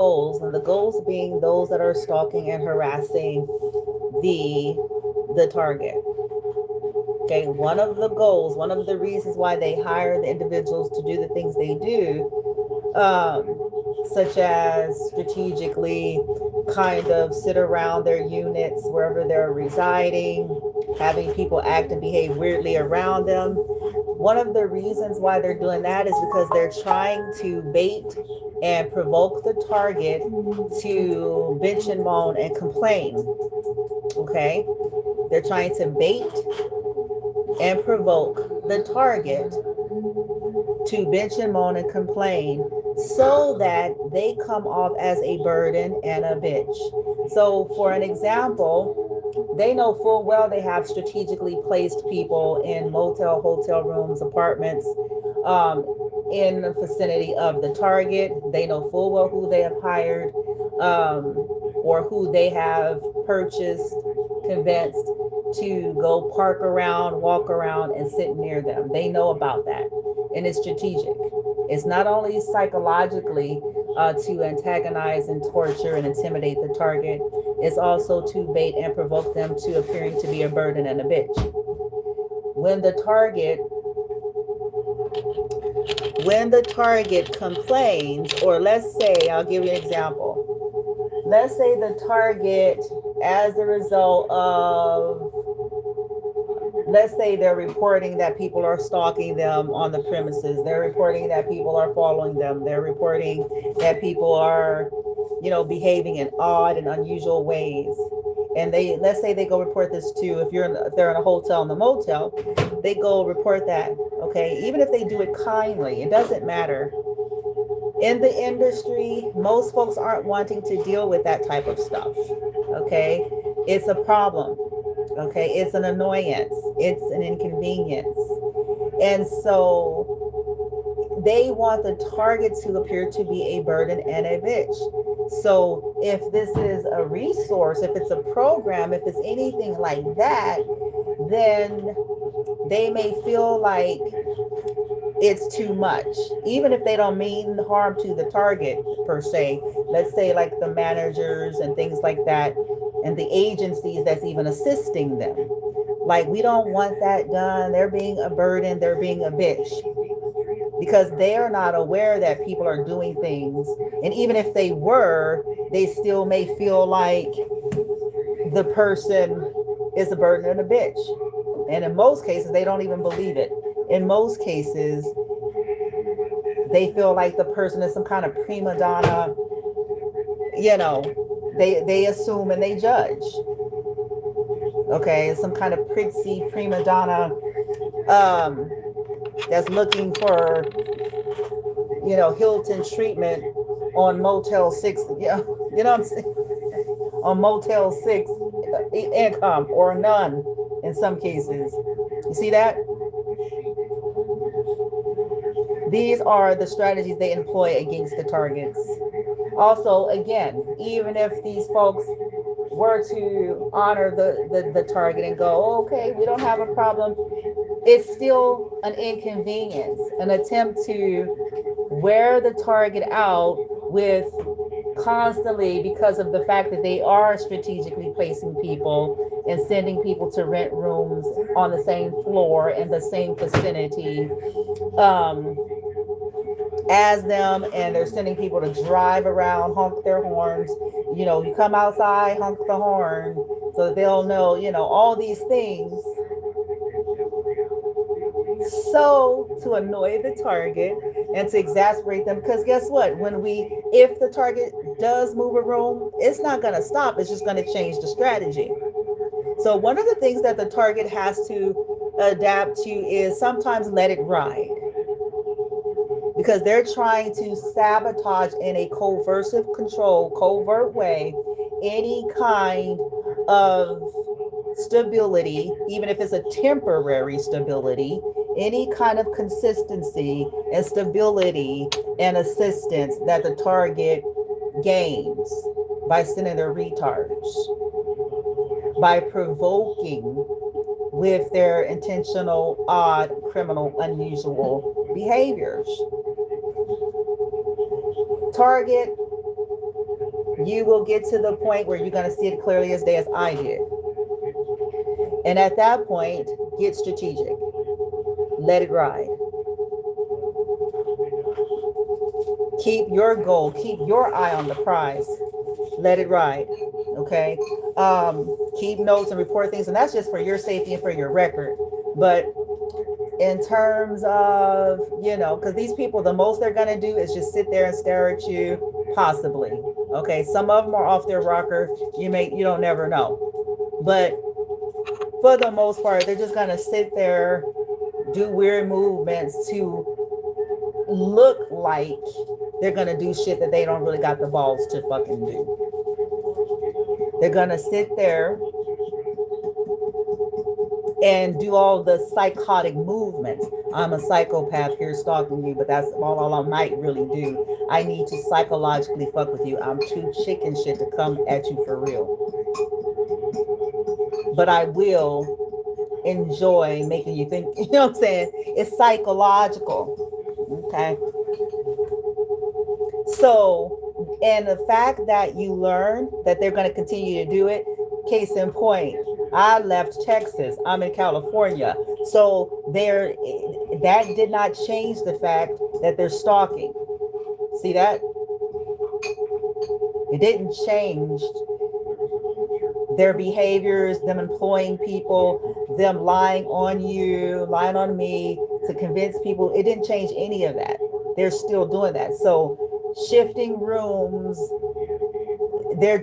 goals, and the goals being those that are stalking and harassing the target. Okay, one of the goals, one of the reasons why they hire the individuals to do the things they do, such as strategically kind of sit around their units wherever they're residing, having people act and behave weirdly around them. One of the reasons why they're doing that is because they're trying to bait and provoke the target to bitch and moan and complain. Okay? They're trying to bait and provoke the target to bitch and moan and complain so that they come off as a burden and a bitch. So, for an example, they know full well they have strategically placed people in motel, hotel rooms, apartments, in the vicinity of the target. They know full well who they have hired, or who they have purchased, convinced to go park around, walk around, and sit near them. They know about that. And it's strategic. It's not only psychologically to antagonize and torture and intimidate the target, it's also to bait and provoke them to appearing to be a burden and a bitch. When the target complains, or let's say, I'll give you an example. Let's say the target, as a result of, let's say they're reporting that people are stalking them on the premises. They're reporting that people are following them. They're reporting that people are, behaving in odd and unusual ways. And let's say they go report this to, if they're in a hotel in the motel, they go report that. Okay, even if they do it kindly, it doesn't matter. In the industry, most folks aren't wanting to deal with that type of stuff. Okay, it's a problem. Okay, it's an annoyance, it's an inconvenience. And so they want the target to appear to be a burden and a bitch. So if this is a resource, if it's a program, if it's anything like that, then they may feel like it's too much, even if they don't mean harm to the target per se. Let's say like the managers and things like that, and the agencies that's even assisting them. Like, we don't want that done. They're being a burden. They're being a bitch, because they are not aware that people are doing things. And even if they were, they still may feel like the person is a burden and a bitch. And in most cases, they don't even believe it. In most cases, they feel like the person is some kind of prima donna. They assume and they judge. Okay, some kind of prissy prima donna, that's looking for, Hilton treatment on Motel 6, you know what I'm saying? On Motel 6 income, or none in some cases. You see that? These are the strategies they employ against the targets. Also, again, even if these folks were to honor the target and go, okay, we don't have a problem, it's still an inconvenience, an attempt to wear the target out with constantly, because of the fact that they are strategically placing people and sending people to rent rooms on the same floor in the same vicinity as them, and they're sending people to drive around, honk their horns. You come outside, honk the horn, so that they'll know, all these things. So, to annoy the target and to exasperate them, because guess what? If the target does move a room, it's not going to stop. It's just going to change the strategy. So one of the things that the target has to adapt to is sometimes let it ride, because they're trying to sabotage in a covert way, any kind of stability, even if it's a temporary stability, any kind of consistency and stability and assistance that the target gains by sending their retards, by provoking with their intentional, odd, criminal, unusual behaviors. Target you will get to the point where you're going to see it clearly as day as I did. And at that point, get strategic. Let it ride. Keep your goal. Keep your eye on the prize. Let it ride. Okay. Keep notes and report things. And that's just for your safety and for your record. But in terms of, because these people, the most they're going to do is just sit there and stare at you, possibly. Okay. Some of them are off their rocker. You don't never know. But for the most part, they're just going to sit there, do weird movements to look like they're going to do shit that they don't really got the balls to fucking do. They're going to sit there and do all the psychotic movements. I'm a psychopath here stalking you, but that's all I might really do. I need to psychologically fuck with you. I'm too chicken shit to come at you for real. But I will enjoy making you think, you know what I'm saying? It's psychological. Okay. So, and the fact that you learn that they're going to continue to do it, case in point, I left Texas. I'm in California. So that did not change the fact that they're stalking. See that? It didn't change their behaviors, them employing people, them lying on you, lying on me to convince people. It didn't change any of that. They're still doing that. So shifting rooms, they're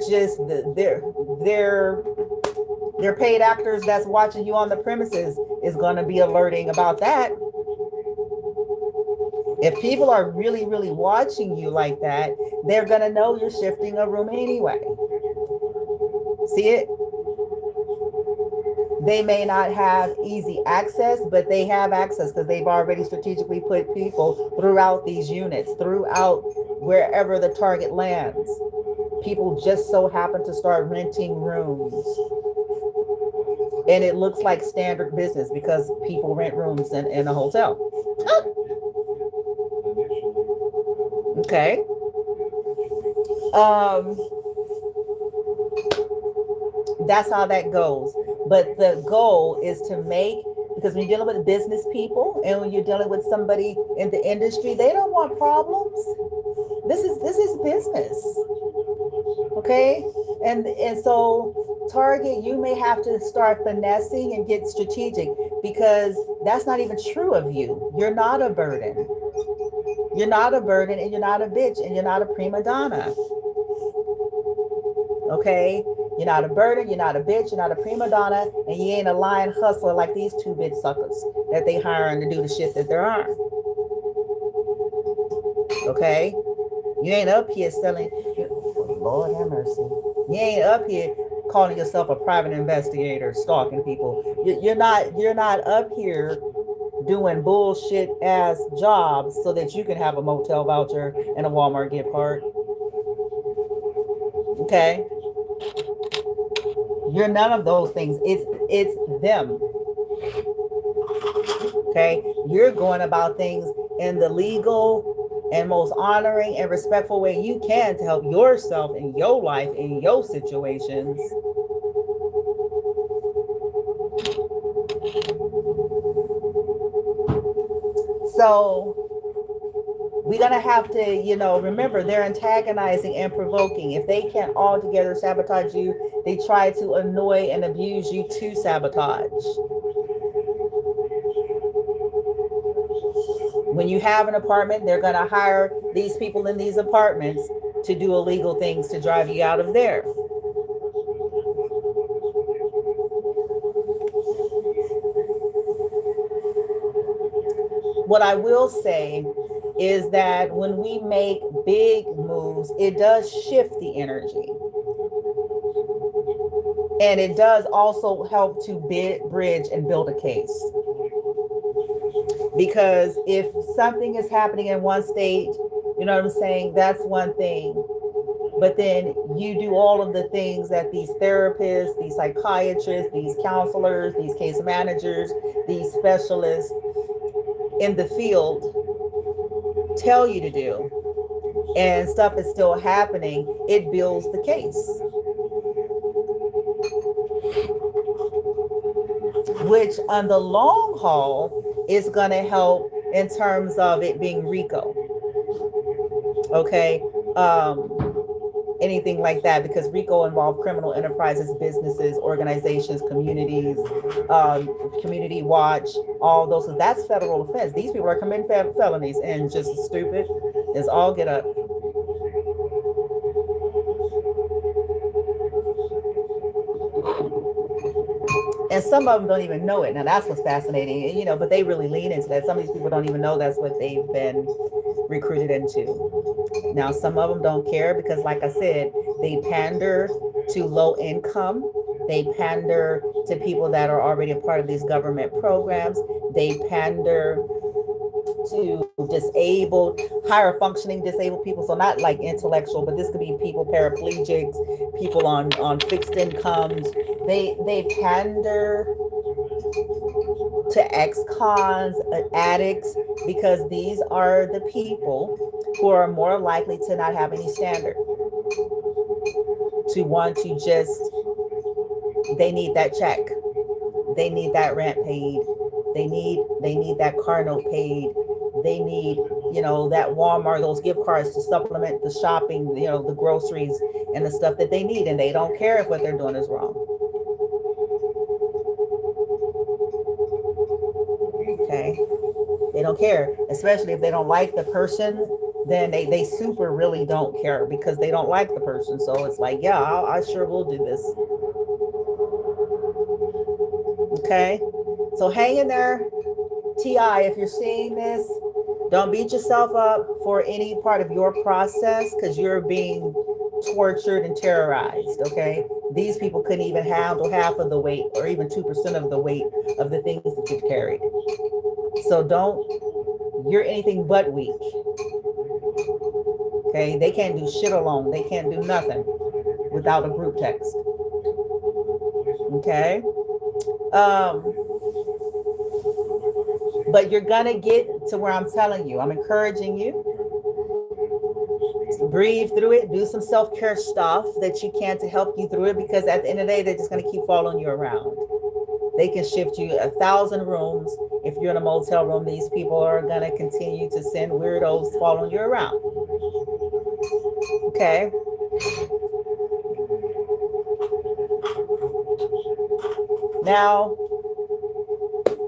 paid actors that's watching you on the premises is going to be alerting about that. If people are really, really watching you like that, they're going to know you're shifting a room anyway. See it? They may not have easy access, but they have access because they've already strategically put people throughout these units, throughout wherever the target lands. People just so happen to start renting rooms. And it looks like standard business because people rent rooms in a hotel. Okay. That's how that goes. But the goal is to make, because when you're dealing with business people and when you're dealing with somebody in the industry, they don't want problems. This is business. Okay? And so Target, you may have to start finessing and get strategic because that's not even true of you. You're not a burden. You're not a burden and you're not a bitch and you're not a prima donna. Okay? You're not a burden, you're not a bitch, you're not a prima donna, and you ain't a lying hustler like these two bitch suckers that they hiring to do the shit that they're on. Okay? You ain't up here selling, Lord have mercy. You ain't up here calling yourself a private investigator, stalking people. You're not up here doing bullshit ass jobs so that you can have a motel voucher and a Walmart gift card. Okay? You're none of those things. It's them. Okay? You're going about things in the legal and most honoring and respectful way you can to help yourself in your life, in your situations. So we're going to have to, remember they're antagonizing and provoking. If they can't altogether sabotage you, they try to annoy and abuse you to sabotage. When you have an apartment, they're going to hire these people in these apartments to do illegal things to drive you out of there. What I will say is that when we make big moves, it does shift the energy. And it does also help to bridge and build a case. Because if something is happening in one state, you know what I'm saying, that's one thing. But then you do all of the things that these therapists, these psychiatrists, these counselors, these case managers, these specialists in the field tell you to do. and stuff is still happening, it builds the case, which on the long haul is going to help in terms of it being RICO. Okay. Anything like that, because RICO involved criminal enterprises, businesses, organizations, communities, community watch, all those. So that's federal offense. These people are committing felonies and just stupid as all get up. And some of them don't even know it. Now that's what's fascinating, but they really lean into that. Some of these people don't even know that's what they've been recruited into. Now, some of them don't care because, like I said, they pander to low income. They pander to people that are already a part of these government programs. They pander to disabled, higher functioning disabled people. So not like intellectual, but this could be people, paraplegics, people on fixed incomes. They pander to ex-cons, addicts, because these are the people who are more likely to not have any standard, to want to just, they need that check, they need that rent paid, they need that car note paid, they need, that Walmart, those gift cards to supplement the shopping, the groceries and the stuff that they need, and they don't care if what they're doing is wrong. Okay, they don't care, especially if they don't like the person. Then they super really don't care because they don't like the person. So it's like, yeah, I sure will do this. Okay, so hang in there, T.I. If you're seeing this, don't beat yourself up for any part of your process because you're being tortured and terrorized. Okay, these people couldn't even handle half of the weight or even 2% of the weight of the things that you've carried. So you're anything but weak. Okay, they can't do shit alone. They can't do nothing without a group text. Okay. But you're gonna get to where I'm telling you. I'm encouraging you. Breathe through it. Do some self-care stuff that you can to help you through it, because at the end of the day, they're just gonna keep following you around. They can shift you 1,000 rooms. If you're in a motel room, these people are gonna continue to send weirdos following you around. Okay. Now,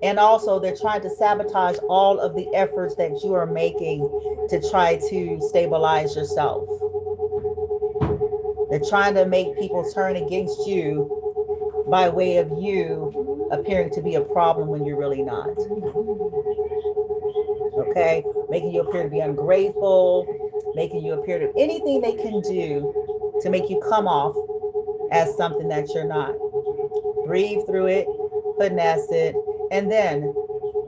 and also they're trying to sabotage all of the efforts that you are making to try to stabilize yourself. They're trying to make people turn against you by way of you appearing to be a problem when you're really not. Okay, making you appear to be ungrateful, making you appear to anything they can do to make you come off as something that you're not. Breathe through it, finesse it, and then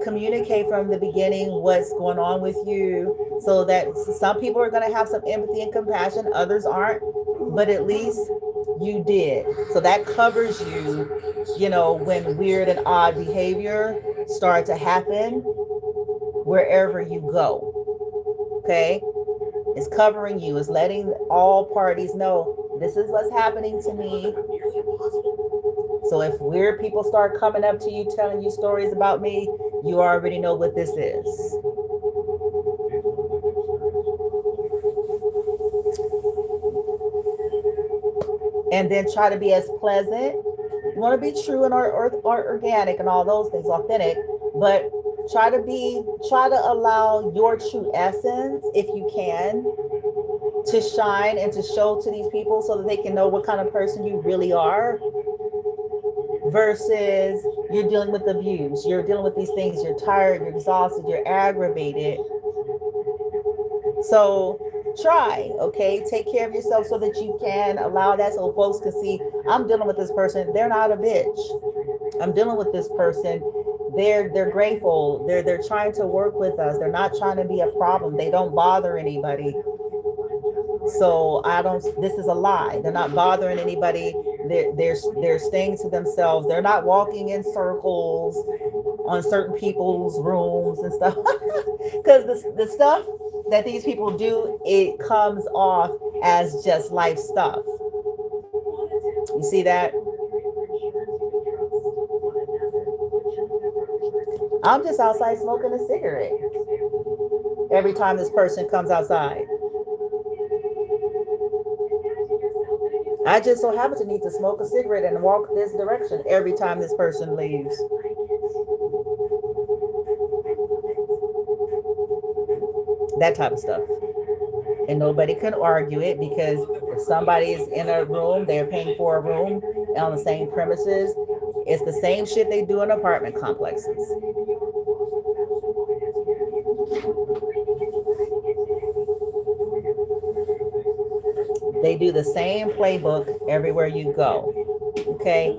communicate from the beginning what's going on with you, so that some people are going to have some empathy and compassion, others aren't, but at least you did. So that covers you, when weird and odd behavior start to happen wherever you go. Okay, it's covering you, it's letting all parties know this is what's happening to me. So if weird people start coming up to you, telling you stories about me, you already know what this is. And then try to be as pleasant. You want to be true and or organic and all those things, authentic, but try to allow your true essence, if you can, to shine and to show to these people so that they can know what kind of person you really are. Versus you're dealing with abuse, you're dealing with these things, you're tired, you're exhausted, you're aggravated. So try, okay, take care of yourself so that you can allow that, so folks can see, I'm dealing with this person, they're not a bitch. I'm dealing with this person, they're grateful, they're trying to work with us, they're not trying to be a problem, they don't bother anybody. So this is a lie. They're not bothering anybody. they're staying to themselves. They're not walking in circles on certain people's rooms and stuff. Because the stuff that these people do, it comes off as just life stuff. You see that? I'm just outside smoking a cigarette every time this person comes outside. I just so happen to need to smoke a cigarette and walk this direction every time this person leaves. That type of stuff. And nobody can argue it, because if somebody is in a room, they're paying for a room on the same premises. It's the same shit they do in apartment complexes. They do the same playbook everywhere you go. Okay?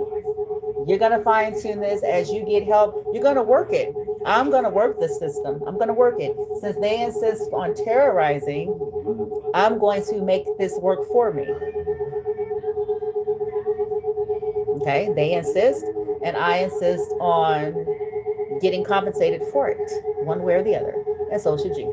You're going to fine tune this as you get help. You're going to work it. I'm going to work the system. I'm going to work it. Since they insist on terrorizing, I'm going to make this work for me. Okay? They insist, and I insist on getting compensated for it, one way or the other. And so should you.